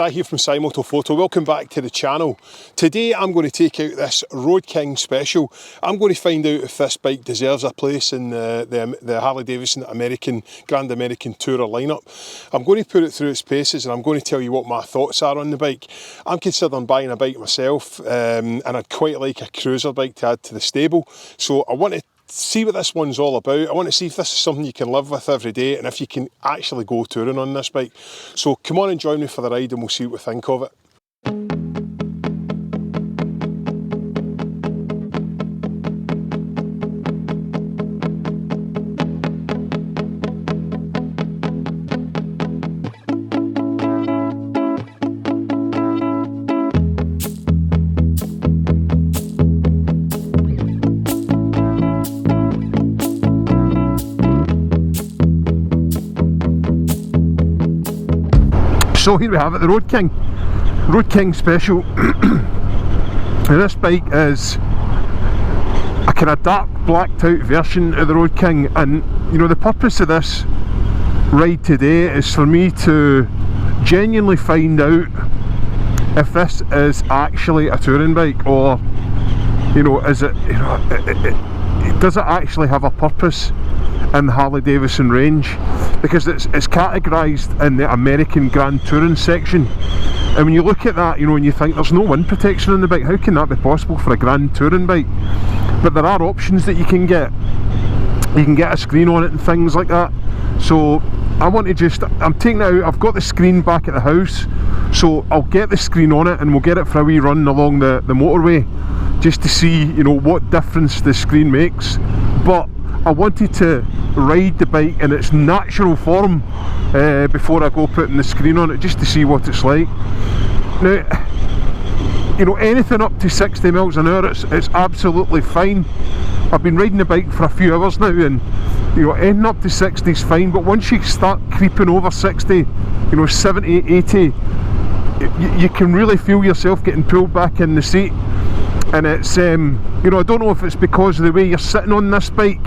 Hi here from Moto Photo. Welcome back to the channel. Today I'm going to take out this Road King Special. I'm going to find out if this bike deserves a place in the Harley Davidson Grand American Tourer lineup. I'm going to put it through its paces and I'm going to tell you what my thoughts are on the bike. I'm considering buying a bike myself and I'd quite like a cruiser bike to add to the stable. So I want to see what this one's all about. I want to see if this is something you can live with every day and if you can actually go touring on this bike. So come on and join me for the ride and we'll see what we think of it. So here we have it, the Road King Special. And this bike is a kind of dark blacked out version of the Road King, and you know the purpose of this ride today is for me to genuinely find out if this is actually a touring bike, or you know, is it, you know, does it actually have a purpose in the Harley Davidson range, because it's categorised in the American Grand Touring section. And when you look at that, you know, and you think there's no wind protection on the bike, how can that be possible for a Grand Touring bike? But there are options that you can get. You can get a screen on it and things like that. So I want to just, I'm taking it out, I've got the screen back at the house, so I'll get the screen on it and we'll get it for a wee run along the motorway, just to see, you know, what difference the screen makes. But I wanted to ride the bike in its natural form before I go putting the screen on it, just to see what it's like. Now, you know, anything up to 60 miles an hour, it's absolutely fine. I've been riding the bike for a few hours now, and you know, anything up to 60 is fine, but once you start creeping over 60, you know, 70, 80, you can really feel yourself getting pulled back in the seat. And it's, you know, I don't know if it's because of the way you're sitting on this bike,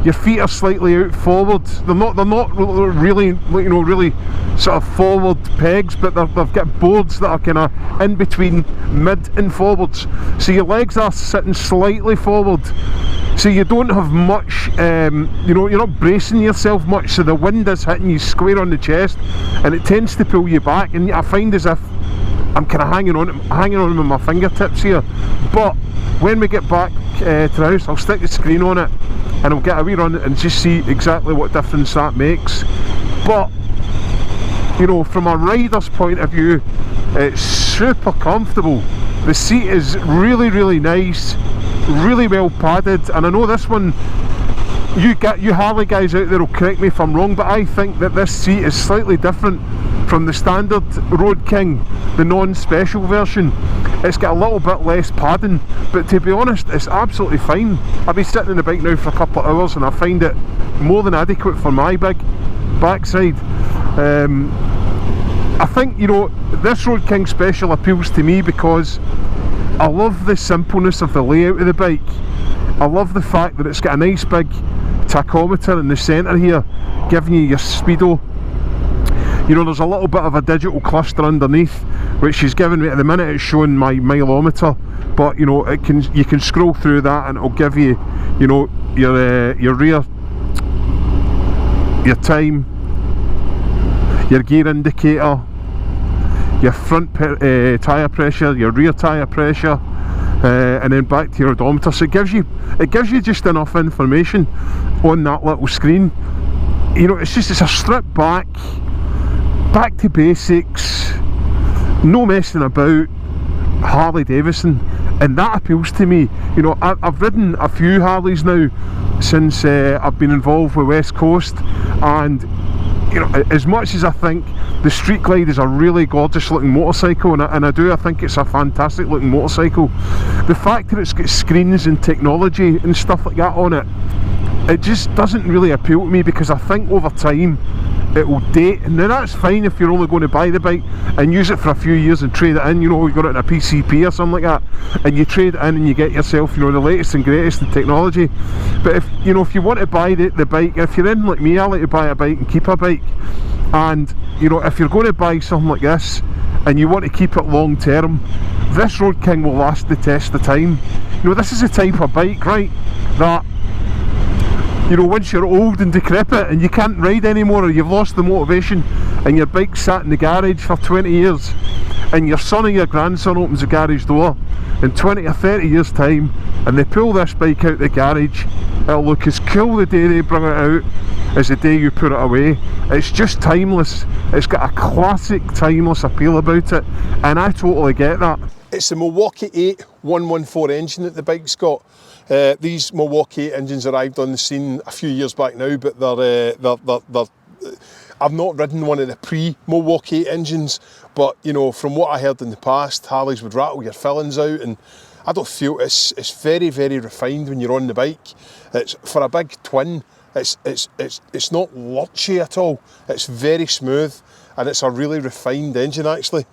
your feet are slightly out forward. They're not really, you know, really sort of forward pegs, but they've got boards that are kind of in between mid and forwards. So your legs are sitting slightly forward. So you don't have much, you know, you're not bracing yourself much, so the wind is hitting you square on the chest and it tends to pull you back, and I find as if I'm kind of hanging on with my fingertips here. But when we get back to the house, I'll stick the screen on it and I'll get a wee run and just see exactly what difference that makes. But you know, from a rider's point of view, it's super comfortable. The seat is really nice, really well padded, and I know this one, you Harley guys out there will correct me if I'm wrong, but I think that this seat is slightly different from the standard Road King, the non-special version. It's got a little bit less padding, but to be honest, it's absolutely fine. I've been sitting in the bike now for a couple of hours and I find it more than adequate for my big backside. I think, you know, this Road King Special appeals to me because I love the simpleness of the layout of the bike. I love the fact that it's got a nice big tachometer in the centre here, giving you your speedo. You know, there's a little bit of a digital cluster underneath, which is giving me, at the minute it's showing my mileometer, but you know, you can scroll through that and it'll give you, you know, your rear, your time, your gear indicator, your front tyre pressure, your rear tyre pressure, and then back to your odometer. So it gives you just enough information on that little screen. You know, it's a stripped back to basics, no messing about Harley Davidson, and that appeals to me. You know, I've ridden a few Harleys now since I've been involved with West Coast, and you know, as much as I think the Street Glide is a really gorgeous looking motorcycle, and I think it's a fantastic looking motorcycle, the fact that it's got screens and technology and stuff like that on it, it just doesn't really appeal to me, because I think over time it will date. And then that's fine if you're only going to buy the bike and use it for a few years and trade it in, you know, you got it in a PCP or something like that, and you trade it in and you get yourself, you know, the latest and greatest in technology. But if you know, if you want to buy the bike, if you're in like me, I like to buy a bike and keep a bike, and you know, if you're going to buy something like this, and you want to keep it long term, this Road King will last the test of time. You know, this is the type of bike, right, that, you know, once you're old and decrepit and you can't ride anymore, or you've lost the motivation, and your bike's sat in the garage for 20 years, and your son or your grandson opens the garage door in 20 or 30 years time, and they pull this bike out the garage, it'll look as cool the day they bring it out as the day you put it away. It's just timeless. It's got a classic timeless appeal about it, and I totally get that. It's a Milwaukee 8 114 engine that the bike's got. These Milwaukee 8 engines arrived on the scene a few years back now, but they're I've not ridden one of the pre-Milwaukee 8 engines, but you know, from what I heard in the past, Harleys would rattle your fillings out, and I don't feel it's very, very refined when you're on the bike. It's for a big twin. It's not lurchy at all. It's very smooth, and it's a really refined engine actually.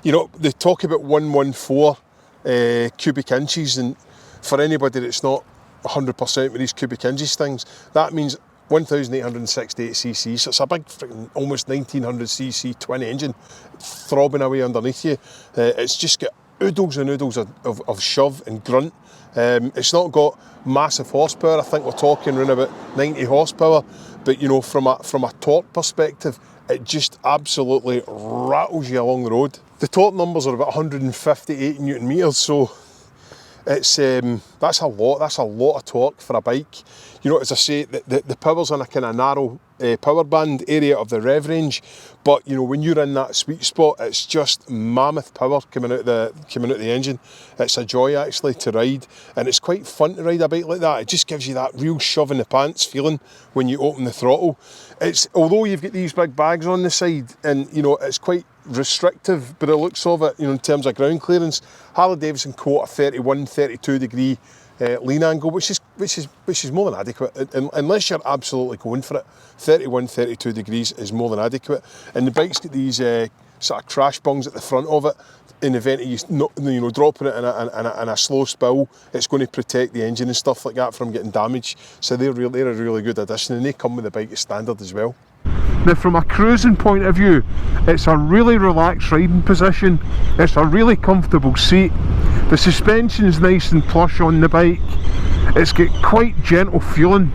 You know, they talk about 114 cubic inches, and for anybody that's not 100% with these cubic inches things, that means 1,868cc, so it's a big freaking almost 1900cc twin engine throbbing away underneath you. It's just got oodles and oodles of shove and grunt. It's not got massive horsepower. I think we're talking around about 90 horsepower, but you know, from a torque perspective, it just absolutely rattles you along the road. The torque numbers are about 158 Newton meters, so it's that's a lot of torque for a bike. You know, as I say, the power's in a kind of narrow power band area of the rev range, but you know, when you're in that sweet spot, it's just mammoth power coming out the engine. It's a joy actually to ride, and it's quite fun to ride a bike like that. It just gives you that real shove in the pants feeling when you open the throttle. It's, although you've got these big bags on the side, and you know, it's quite restrictive, but it looks of it, you know, in terms of ground clearance, Harley Davidson quote a 32 degree lean angle, which is more than adequate, unless you're absolutely going for it. 32 degrees is more than adequate, and the bike's got these sort of crash bungs at the front of it. In the event of you dropping it in a slow spill, it's going to protect the engine and stuff like that from getting damaged. So they're a really good addition, and they come with the bike as standard as well. Now, from a cruising point of view, it's a really relaxed riding position. It's a really comfortable seat. The suspension's nice and plush on the bike. It's got quite gentle feeling,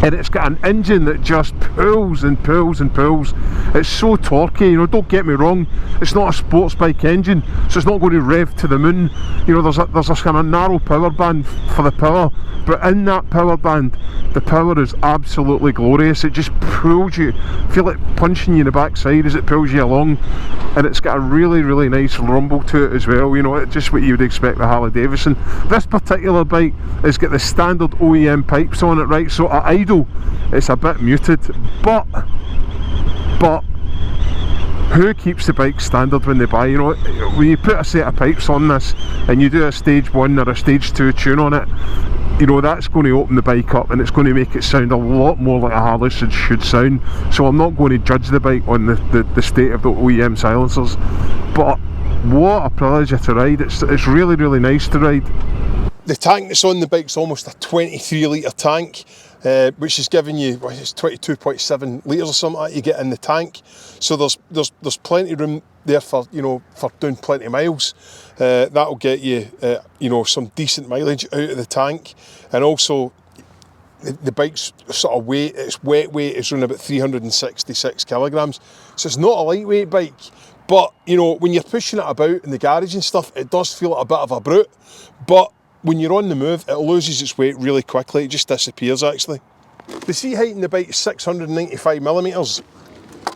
and it's got an engine that just pulls and pulls and pulls. It's so torquey, you know, don't get me wrong, it's not a sports bike engine, so it's not going to rev to the moon. You know, there's a kind of narrow power band for the power, but in that power band, the power is absolutely glorious. It just pulls you, feel like punching you in the backside as it pulls you along, and it's got a really nice rumble to it as well. You know, it's just what you would expect with Harley Davidson. This particular bike has got the standard OEM pipes on it, right, so at idle it's a bit muted, but who keeps the bike standard when they buy? You know, when you put a set of pipes on this and you do a stage 1 or a stage 2 tune on it, you know, that's going to open the bike up, and it's going to make it sound a lot more like a Harley should sound. So I'm not going to judge the bike on the state of the OEM silencers, but what a pleasure to ride. It's really nice to ride. The tank that's on the bike's almost a 23 litre tank, which is giving you, well, it's 22.7 litres or something like that you get in the tank. So there's plenty of room there for, you know, for doing plenty of miles. That'll get you, you know, some decent mileage out of the tank, and also the bike's sort of weight, its wet weight is around about 366 kilograms. So it's not a lightweight bike, but you know, when you're pushing it about in the garage and stuff, it does feel like a bit of a brute. But when you're on the move, it loses its weight really quickly. It just disappears actually. The seat height in the bike is 695 millimeters.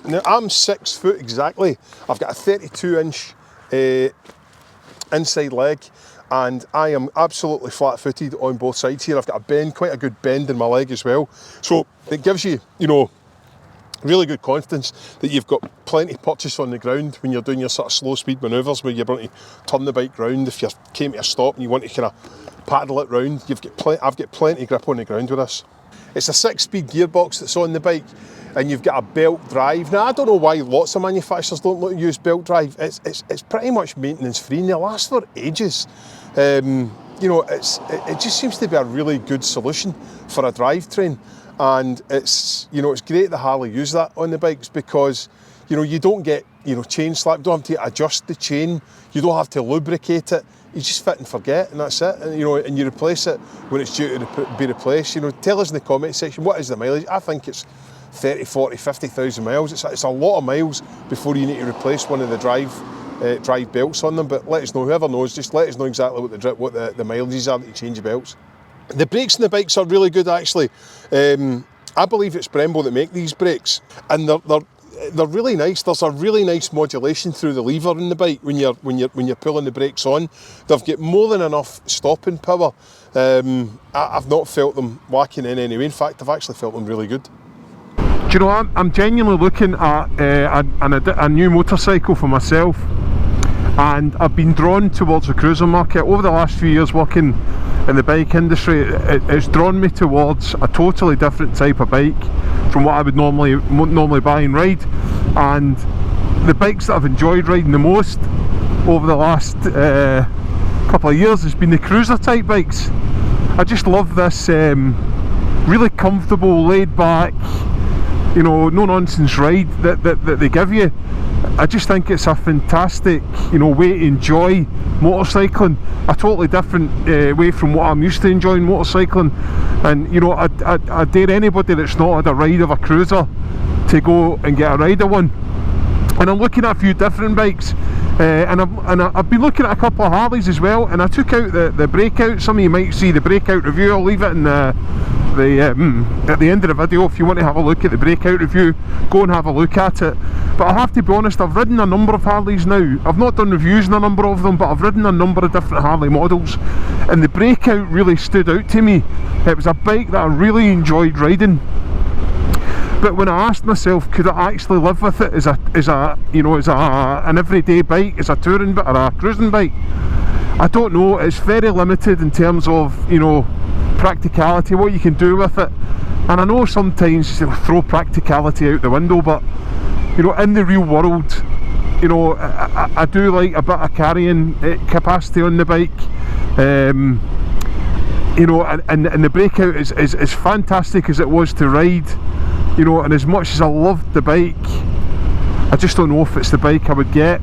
Now I'm 6 foot exactly. I've got a 32 inch inside leg, and I am absolutely flat footed on both sides here. I've got a bend, quite a good bend in my leg as well. So it gives you, you know, really good confidence that you've got plenty of purchase on the ground when you're doing your sort of slow speed manoeuvres where you're going to turn the bike round. If you came to a stop and you want to kind of paddle it round, I've got plenty of grip on the ground with this. It's a 6-speed gearbox that's on the bike, and you've got a belt drive. Now I don't know why lots of manufacturers don't use belt drive. It's pretty much maintenance free, and they last for ages. You know, it just seems to be a really good solution for a drivetrain. And it's, you know, it's great that Harley use that on the bikes, because You know, you don't get, you know, chain slap, you don't have to adjust the chain, you don't have to lubricate it, you just fit and forget, and that's it. And, you know, and you replace it when it's due to be replaced. You know, tell us in the comment section, what is the mileage? I think it's 30, 40, 50,000 miles. It's a lot of miles before you need to replace one of the drive belts on them. But let us know, whoever knows, just let us know exactly what the mileages are that you change the belts. The brakes on the bikes are really good, actually. I believe it's Brembo that make these brakes, and they're really nice. There's a really nice modulation through the lever in the bike when you're pulling the brakes on. They've got more than enough stopping power. I've not felt them lacking in any way. In fact, I've actually felt them really good. Do you know, I'm genuinely looking at a new motorcycle for myself, and I've been drawn towards the cruiser market. Over the last few years working in the bike industry, it's drawn me towards a totally different type of bike from what I would normally buy and ride. And the bikes that I've enjoyed riding the most over the last couple of years has been the cruiser type bikes. I just love this really comfortable, laid back, you know, no nonsense ride that they give you. I just think it's a fantastic, you know, way to enjoy motorcycling, a totally different way from what I'm used to enjoying motorcycling. And you know, I dare anybody that's not had a ride of a cruiser to go and get a ride of one. And I'm looking at a few different bikes, and I've been looking at a couple of Harleys as well, and I took out the Breakout. Some of you might see the Breakout review. I'll leave it in at the end of the video. If you want to have a look at the Breakout review, go and have a look at it. But I have to be honest, I've ridden a number of Harleys now. I've not done reviews on a number of them, but I've ridden a number of different Harley models, and the Breakout really stood out to me. It was a bike that I really enjoyed riding. But when I asked myself, could I actually live with it as an everyday bike, as a touring bike or a cruising bike, I don't know. It's very limited in terms of, you know, practicality, what you can do with it. And I know sometimes you throw practicality out the window, but you know, in the real world, you know, I do like a bit of carrying capacity on the bike. You know, and the Breakout is fantastic as it was to ride. You know, and as much as I loved the bike, I just don't know if it's the bike I would get.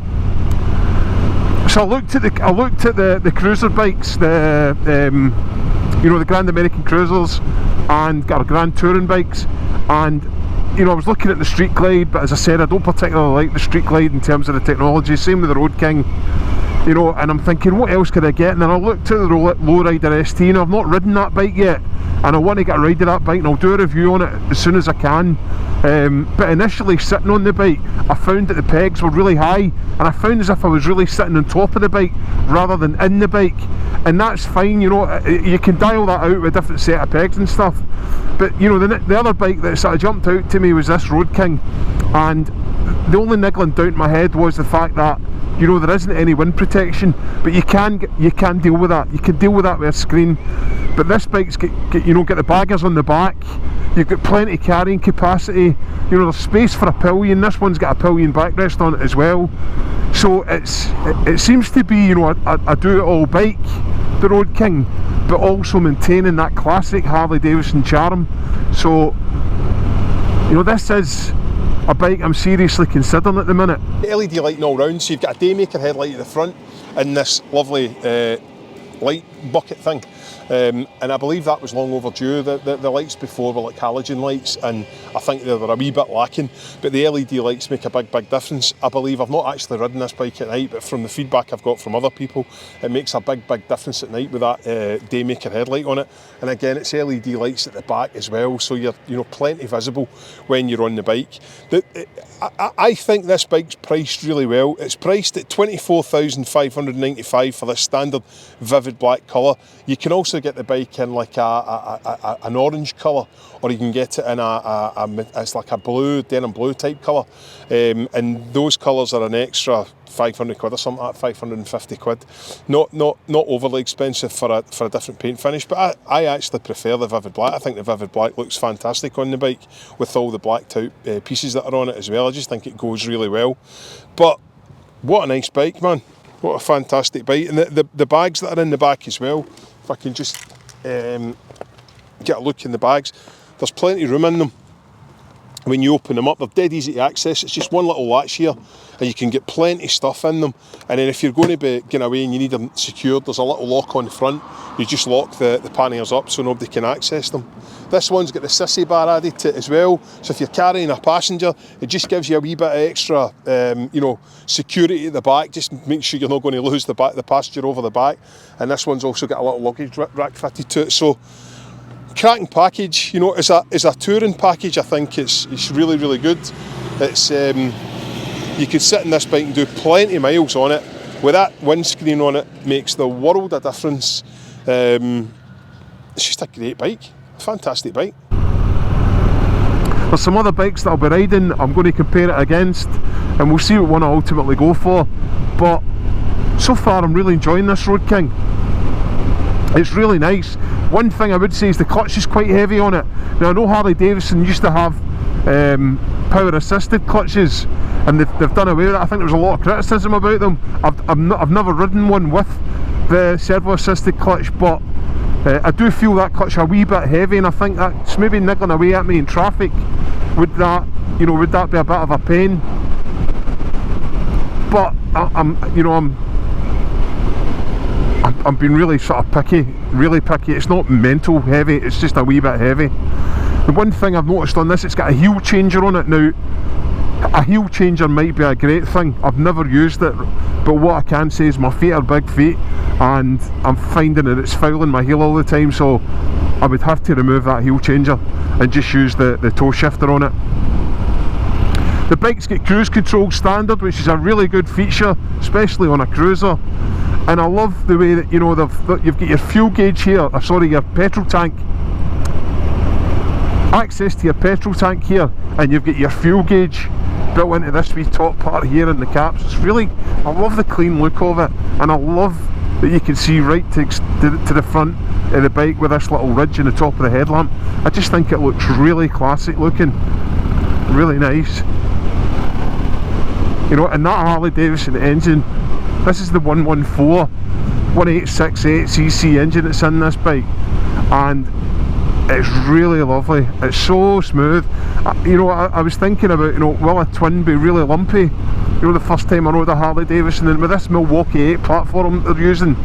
So I looked at the cruiser bikes, you know, the Grand American Cruisers and Grand Touring bikes, and you know, I was looking at the Street Glide, but as I said, I don't particularly like the Street Glide in terms of the technology. Same with the Road King. You know, and I'm thinking, what else could I get? And then I looked at the Lowrider ST, and I've not ridden that bike yet, and I want to get a ride of that bike, and I'll do a review on it as soon as I can. But initially, sitting on the bike, I found that the pegs were really high, and I found as if I was really sitting on top of the bike rather than in the bike. And that's fine, you know, you can dial that out with a different set of pegs and stuff. But you know, the other bike that sort of jumped out to me was this Road King, and the only niggling doubt in my head was the fact that, you know, there isn't any wind protection, but you can deal with that. You can deal with that with a screen. But this bike's got the baggers on the back. You've got plenty of carrying capacity. You know, there's space for a pillion. This one's got a pillion backrest on it as well. So it seems to be, you know, a do-it-all bike, the Road King, but also maintaining that classic Harley Davidson charm. So, you know, this is a bike I'm seriously considering at the minute. LED lighting all round, so you've got a Daymaker headlight at the front and this lovely light bucket thing. And I believe that was long overdue. The lights before were like halogen lights, and I think they were a wee bit lacking, but the LED lights make a big difference. I believe, I've not actually ridden this bike at night, but from the feedback I've got from other people, it makes a big difference at night with that Daymaker headlight on it. And again, it's LED lights at the back as well, so you're, you know, plenty visible when you're on the bike. I think this bike's priced really well. It's priced at $24,595 for this standard vivid black colour. You can also get the bike in like an orange colour, or you can get it in it's like a blue, denim blue type colour, and those colours are an extra 500 quid or something like that, 550 quid. Not overly expensive for a different paint finish, but I actually prefer the vivid black. I think the vivid black looks fantastic on the bike with all the blacked out pieces that are on it as well. I just think it goes really well. But what a nice bike, man. What a fantastic bike. And the bags that are in the back as well, if I can just get a look in the bags, there's plenty of room in them. when you open them up, they're dead easy to access. It's just one little latch here, and you can get plenty of stuff in them. And then if you're going to be getting away and you need them secured, there's a little lock on the front. You just lock the panniers up so nobody can access them. This one's got the sissy bar added to it as well, so if you're carrying a passenger, it just gives you a wee bit of extra, security at the back. Just make sure you're not going to lose the passenger over the back. And this one's also got a little luggage rack fitted to it. So cracking package, as a touring package, I think it's really, really good. It's you can sit in this bike and do plenty of miles on it. With that windscreen on it, makes the world of difference. It's just a great bike, a fantastic bike. There's some other bikes that I'll be riding, I'm going to compare it against, and we'll see what one I ultimately go for. But so far I'm really enjoying this Road King. It's really nice. One thing I would say is the clutch is quite heavy on it. Now I know Harley Davidson used to have power assisted clutches, and they've done away with it. I think there was a lot of criticism about them. I've never ridden one with the servo assisted clutch, but I do feel that clutch a wee bit heavy, and I think that's maybe niggling away at me in traffic. Would that be a bit of a pain? But I'm being really sort of picky, really picky. It's not mental heavy, it's just a wee bit heavy. The one thing I've noticed on this, it's got a heel changer on it. Now, a heel changer might be a great thing. I've never used it, but what I can say is my feet are big feet, and I'm finding that it's fouling my heel all the time, so I would have to remove that heel changer and just use the toe shifter on it. The bike's got cruise control standard, which is a really good feature, especially on a cruiser. And I love the way that you've got your fuel gauge here, your petrol tank, access to your petrol tank here, and you've got your fuel gauge built into this wee top part here in the caps. It's really, I love the clean look of it, and I love that you can see right to the front of the bike with this little ridge in the top of the headlamp. I just think it looks really classic looking, really nice. And that Harley Davidson engine, this is the 114 1868cc engine that's in this bike, and it's really lovely. It's so smooth. I was thinking about, will a twin be really lumpy? The first time I rode a Harley Davidson, and with this Milwaukee 8 platform they're using,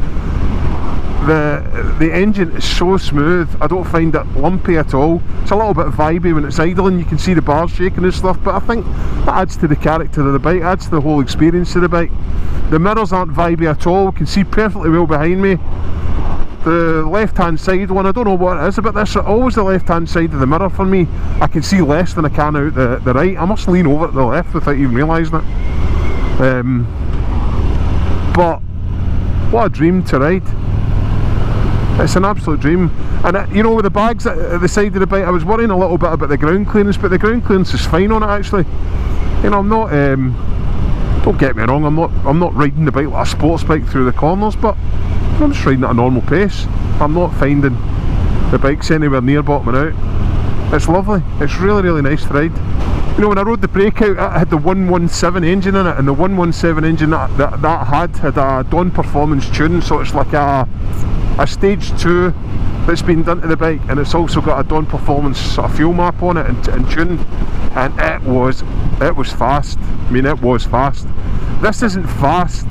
the engine is so smooth. I don't find it lumpy at all. It's a little bit vibey when it's idling. You can see the bars shaking and stuff, but I think that adds to the character of the bike, adds to the whole experience of the bike. The mirrors aren't vibey at all. You can see perfectly well behind me. The left hand side one, I don't know what it is about this, always the left hand side of the mirror for me. I can see less than I can out the right. I must lean over to the left without even realising it. But what a dream to ride. It's an absolute dream. And with the bags at the side of the bike, I was worrying a little bit about the ground clearance, but the ground clearance is fine on it actually. I'm not, don't get me wrong, I'm not riding the bike like a sports bike through the corners, but I'm just riding at a normal pace. I'm not finding the bike's anywhere near bottoming out. It's lovely. It's really, really nice to ride. When I rode the Breakout, it had the 117 engine in it, and the 117 engine that had a Dawn Performance tune, so it's like a stage 2 that's been done to the bike, and it's also got a Dawn Performance sort of fuel map on it and tuned, and it was fast. I mean, it was fast. This isn't fast,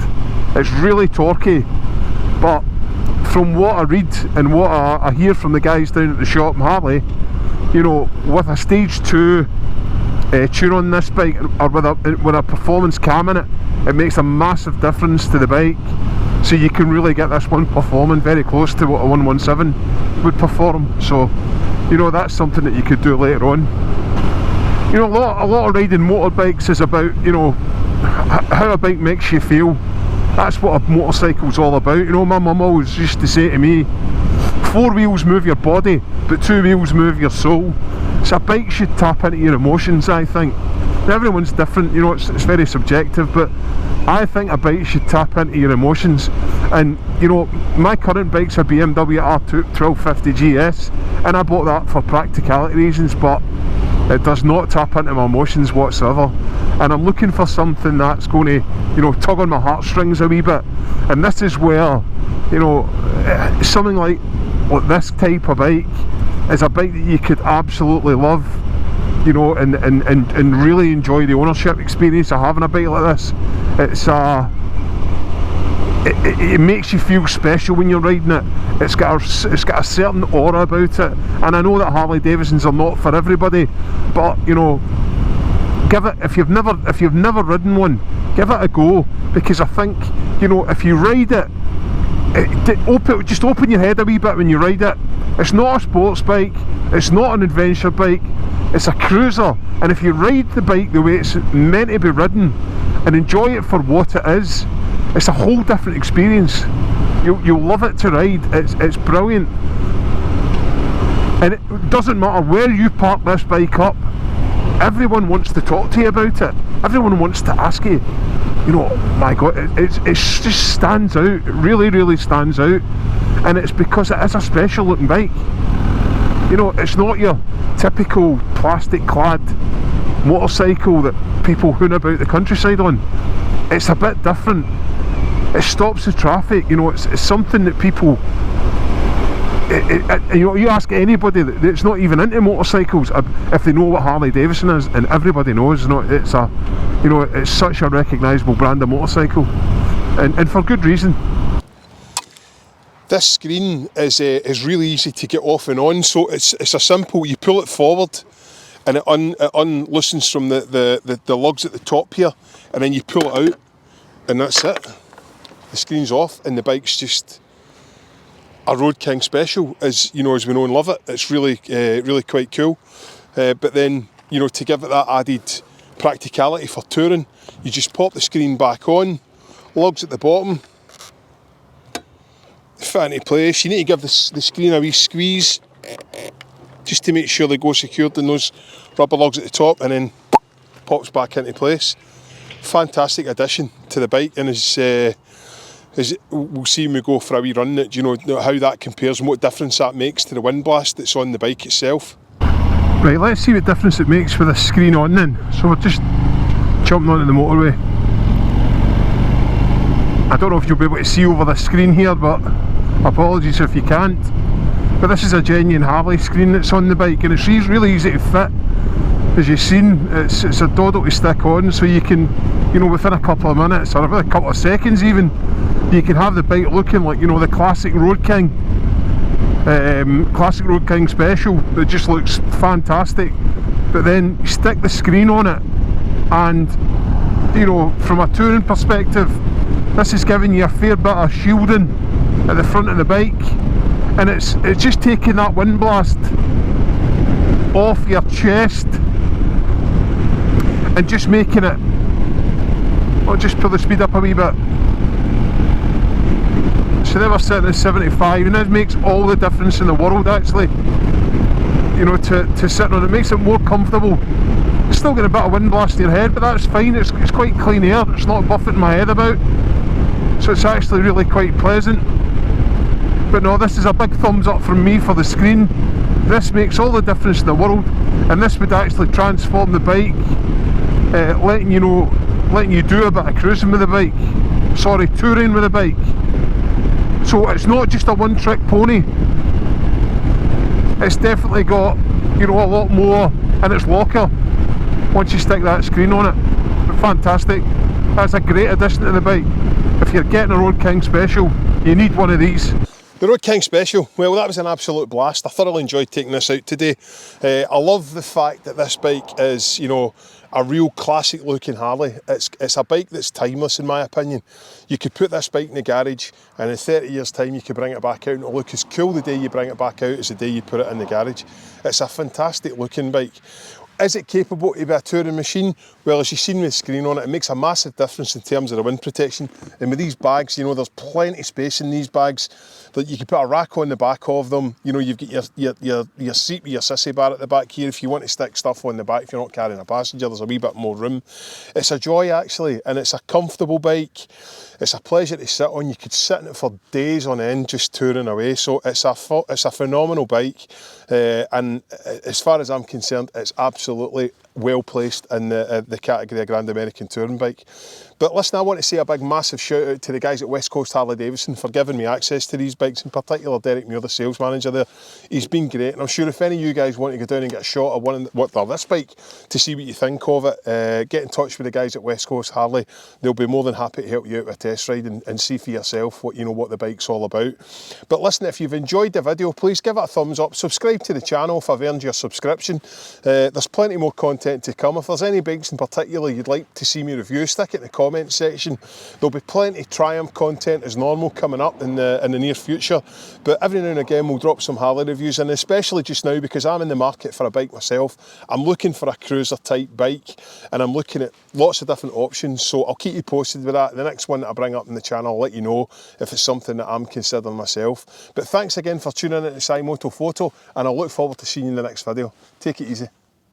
it's really torquey, but from what I read and what I hear from the guys down at the shop in Harley, with a stage 2 tune on this bike, or with a performance cam in it, it makes a massive difference to the bike. So you can really get this one performing very close to what a 117 would perform. So, that's something that you could do later on. A lot of riding motorbikes is about, how a bike makes you feel. That's what a motorcycle's all about. My mum always used to say to me, 4 wheels move your body, but 2 wheels move your soul. So a bike should tap into your emotions, I think. Everyone's different, it's very subjective, but I think a bike should tap into your emotions. And my current bike's a BMW R1250 GS, and I bought that for practicality reasons, but it does not tap into my emotions whatsoever. And I'm looking for something that's going to, tug on my heartstrings a wee bit. And this is where, something like this type of bike is a bike that you could absolutely love. you know, and really enjoy the ownership experience of having a bike like this. It's it makes you feel special when you're riding it. It's got a certain aura about it, and I know that Harley Davidsons are not for everybody, but you know, give it, if you've never ridden one, give it a go, because I think, you know, if you ride it, just open your head a wee bit when you ride it. It's not a sports bike, it's not an adventure bike, it's a cruiser, and if you ride the bike the way it's meant to be ridden and enjoy it for what it is, it's a whole different experience. You'll love it to ride. It's brilliant, and it doesn't matter where you park this bike up, everyone wants to talk to you about it. Everyone wants to ask you, you know, my God, it just stands out. It really stands out, and it's because it is a special looking bike. You know, it's not your typical plastic clad motorcycle that people hoon about the countryside on. It's a bit different. It stops the traffic, you know, it's something that people, you know, you ask anybody that's not even into motorcycles if they know what Harley Davidson is, and everybody knows, you know, it's a, you know, it's such a recognisable brand of motorcycle, and for good reason. This screen is really easy to get off and on, so it's a simple, you pull it forward and it unloosens from the lugs at the top here, and then you pull it out and that's it. The screen's off and the bike's just a Road King special, as you know, as we know and love it. It's really quite cool. But then, you know, to give it that added practicality for touring, you just pop the screen back on, lugs at the bottom, fit into place. You need to give the screen a wee squeeze just to make sure they go secured in those rubber lugs at the top, and then pops back into place. Fantastic addition to the bike, and as we'll see when we go for a wee run, that, you know, how that compares and what difference that makes to the wind blast that's on the bike itself. Right, let's see what difference it makes with the screen on then. So we're just jumping onto the motorway. I don't know if you'll be able to see over the screen here, but apologies if you can't. But this is a genuine Harley screen that's on the bike, and it's really easy to fit. As you've seen, it's a doddle to stick on, so you can, you know, within a couple of minutes, or a couple of seconds even, you can have the bike looking like, you know, the classic Road King. Classic Road King special that just looks fantastic. But then you stick the screen on it, and, you know, from a touring perspective, this is giving you a fair bit of shielding at the front of the bike, and it's just taking that wind blast off your chest and just making it, I'll just pull the speed up a wee bit. So they were sitting at 75, and it makes all the difference in the world actually, you know, to sit on it. Makes it more comfortable. It's still got a bit of wind blast in your head, but that's fine. It's quite clean air, it's not buffeting my head about, so it's actually really quite pleasant. But no, this is a big thumbs up from me for the screen. This makes all the difference in the world, and this would actually transform the bike, letting you do a bit of cruising with the bike, sorry, touring with the bike. So it's not just a one-trick pony. It's definitely got, you know, a lot more in its locker once you stick that screen on it. But fantastic. That's a great addition to the bike. If you're getting a Road King Special, you need one of these. The Road King Special, well, that was an absolute blast. I thoroughly enjoyed taking this out today. I love the fact that this bike is, you know, a real classic looking Harley. It's a bike that's timeless in my opinion. You could put this bike in the garage, and in 30 years time you could bring it back out and it'll look as cool the day you bring it back out as the day you put it in the garage. It's a fantastic looking bike. Is it capable to be a touring machine? Well, as you've seen with the screen on it, it makes a massive difference in terms of the wind protection. And with these bags, you know, there's plenty of space in these bags that you can put a rack on the back of them. You know, you've got your seat with your sissy bar at the back here. If you want to stick stuff on the back, if you're not carrying a passenger, there's a wee bit more room. It's a joy actually, and it's a comfortable bike. It's a pleasure to sit on. You could sit in it for days on end just touring away. So it's a phenomenal bike, and as far as I'm concerned, it's absolutely well placed in the category of Grand American touring bike. But listen, I want to say a big massive shout out to the guys at West Coast Harley Davidson for giving me access to these bikes, in particular Derek Muir, the sales manager there. He's been great, and I'm sure if any of you guys want to go down and get a shot of this bike to see what you think of it, get in touch with the guys at West Coast Harley. They'll be more than happy to help you out with a test ride and see for yourself what the bike's all about. But listen, if you've enjoyed the video, please give it a thumbs up, subscribe to the channel if I've earned your subscription. There's plenty more content to come. If there's any bikes in particular you'd like to see me review, stick it in the comment section. There'll be plenty of Triumph content as normal coming up in the near future, but every now and again we'll drop some Harley reviews, and especially just now because I'm in the market for a bike myself. I'm looking for a cruiser type bike, and I'm looking at lots of different options, so I'll keep you posted with that. The next one that I bring up in the channel, I'll let you know if it's something that I'm considering myself. But thanks again for tuning in to Moto Photo, and I look forward to seeing you in the next video. Take it easy.